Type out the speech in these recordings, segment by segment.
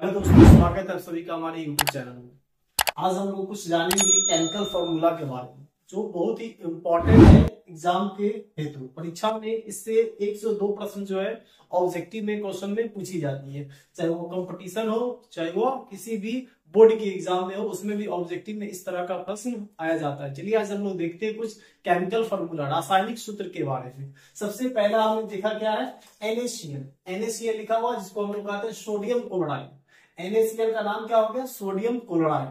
Hello दोस्तों, स्वागत है आप सभी का हमारे यूट्यूब चैनल में। आज हम लोग कुछ जानेंगे केमिकल फॉर्मूला के बारे में, जो बहुत ही इम्पोर्टेंट है एग्जाम के हेतु। परीक्षा में इससे 102 प्रश्न जो है ऑब्जेक्टिव में क्वेश्चन में पूछी जाती है, चाहे वो कंपटीशन हो चाहे वो किसी भी बोर्ड के एग्जाम में हो, उसमें भी ऑब्जेक्टिव में इस तरह का प्रश्न आया जाता है। चलिए आज हम लोग देखते हैं कुछ केमिकल फॉर्मूला, रासायनिक सूत्र के बारे में। सबसे पहला हमने देखा क्या है, NaCl। NaCl लिखा हुआ जिसको हम लोग कहते हैं सोडियम क्लोराइड। NaCl का नाम क्या हो गया, सोडियम क्लोराइड।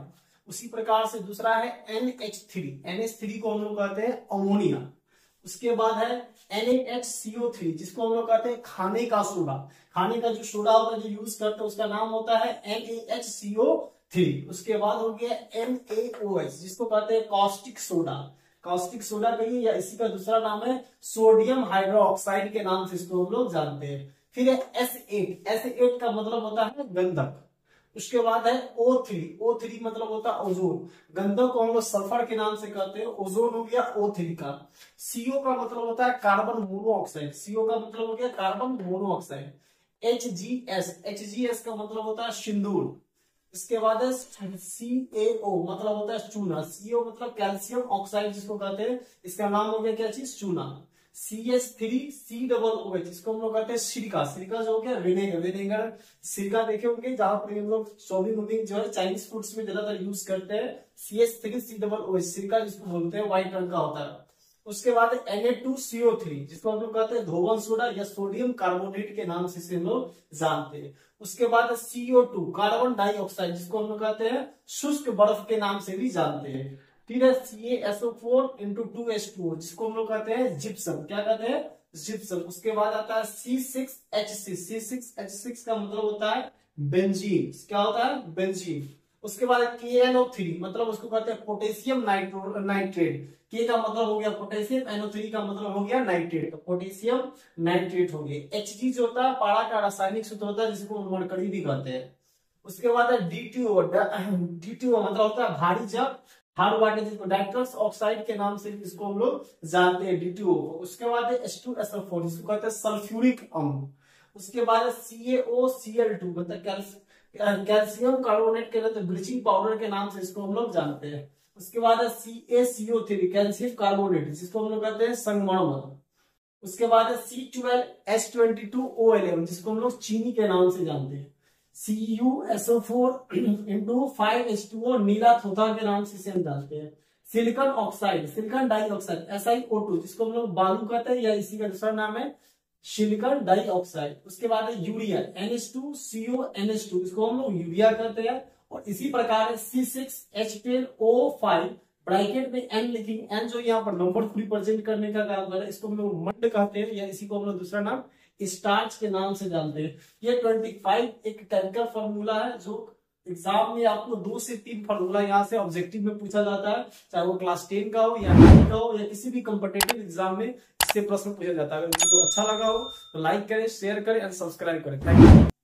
उसी प्रकार से दूसरा है NH3। NH3 को हम लोग कहते हैं अमोनिया। उसके बाद है NaHCO3 जिसको हम लोग कहते हैं खाने का सोडा। खाने का जो सोडा होता है जो यूज करते हैं उसका नाम होता है NaHCO3। उसके बाद हो गया NaOH जिसको कहते हैं कॉस्टिक सोडा। कॉस्टिक सोडा कहिए या इसी का दूसरा नाम है सोडियम हाइड्रोक्साइड के नाम से इसको हम लोग जानते हैं। फिर है S8। S8 का मतलब होता है गंधक। उसके बाद है O3। O3 मतलब होता है ओजोन। गंधक को हम लोग सल्फर के नाम से कहते हैं, ओजोन हो गया O3 का। CO का मतलब होता है कार्बन मोनोऑक्साइड। CO का मतलब हो गया कार्बन मोनोऑक्साइड। HGS का मतलब होता है सिंदूर। इसके बाद है CaO मतलब होता है चूना। CO मतलब कैल्शियम ऑक्साइड जिसको कहते हैं, इसका नाम हो गया क्या चीज, चूना। CH3COOH इसको हम लोग कहते हैं सिरका। सिरका जो हो गया विनेगर। विनेगर सिरका देखे होंगे जहां पर हम लोग चौमिन वोमिन जो है चाइनीज फूड्स में ज्यादातर यूज करते हैं। CH3COOH सिरका जिसको बोलते हैं, व्हाइट रंग का होता है। उसके बाद Na2CO3 जिसको हम लोग कहते हैं धोवन सोडा या सोडियम कार्बोनेट के नाम से इसे हम लोग जानते हैं। उसके बाद CO2 कार्बन डाइऑक्साइड जिसको हम लोग कहते हैं शुष्क बर्फ के नाम से भी जानते हैं। फिर है CaSO4 2H2O जिसको हम लोग कहते हैं जिप्सम। क्या कहते हैं, जिप्सम। उसके बाद आता है C6H6। C6H6 का मतलब होता है बेंजीन। क्या होता है, बेंजीन। उसके बाद KNO3 मतलब उसको कहते हैं पोटेशियम नाइट्रेट। के का मतलब हो गया पोटेशियम, NO3 का मतलब हो गया नाइट्रेट, तो पोटेशियम नाइट्रेट हो गया। Hg जो होता है पारा का रासायनिक सूत्र होता है जिसको मरकरी भी कहते हैं। उसके बाद है DTO। DTO मतलब होता है भारी जब, हार्ड वाटर जिसको नाइट्रस ऑक्साइड के नाम से इसको हम लोग जानते हैं, DTO को। उसके बाद है H2SO4 जिसको कहते हैं सल्फ्यूरिक अम्ल। उसके बाद है CaOCl2 मतलब कैल्शियम कार्बोनेट के लिए ब्लीचिंग पाउडर के नाम से इसको हम लोग जानते हैं। उसके बाद है CaCO3 कैल्शियम कार्बोनेट जिसको हम लोग कहते हैं संगमरमर। उसके बाद है C12H22O11 जिसको हम लोग चीनी के नाम से जानते हैं। CuSO4 5H2O नीला थोथा के नाम से इसे हम जानते हैं। Silicon oxide, silicon dioxide SiO2 जिसको हम लोग बालू कहते हैं या इसी का दूसरा नाम है सिलिकॉन डाइऑक्साइड। उसके बाद है यूरिया NH2CONH2 इसको हम लोग यूरिया कहते हैं। और इसी प्रकार C6H10O5 ब्रैकेट में N लिखेंगे, N जो यहाँ पर नंबर रिप्रेजेंट करने का काम कर रहा है, इसको हम लोग मंड कहते हैं या इसी को हम लोग दूसरा नाम स्टार्च के नाम से जानते हैं। ये 25 एक केमिकल फॉर्मूला है जो एग्जाम में आपको 2 से 3 फॉर्मूला यहाँ से ऑब्जेक्टिव में पूछा जाता है, चाहे वो क्लास 10 का हो या 9 का हो या किसी भी कॉम्पिटिटिव एग्जाम में इससे प्रश्न पूछा जाता है। अगर वीडियो अच्छा लगा हो तो लाइक करें, शेयर करें और सब्सक्राइब करें। Thank you.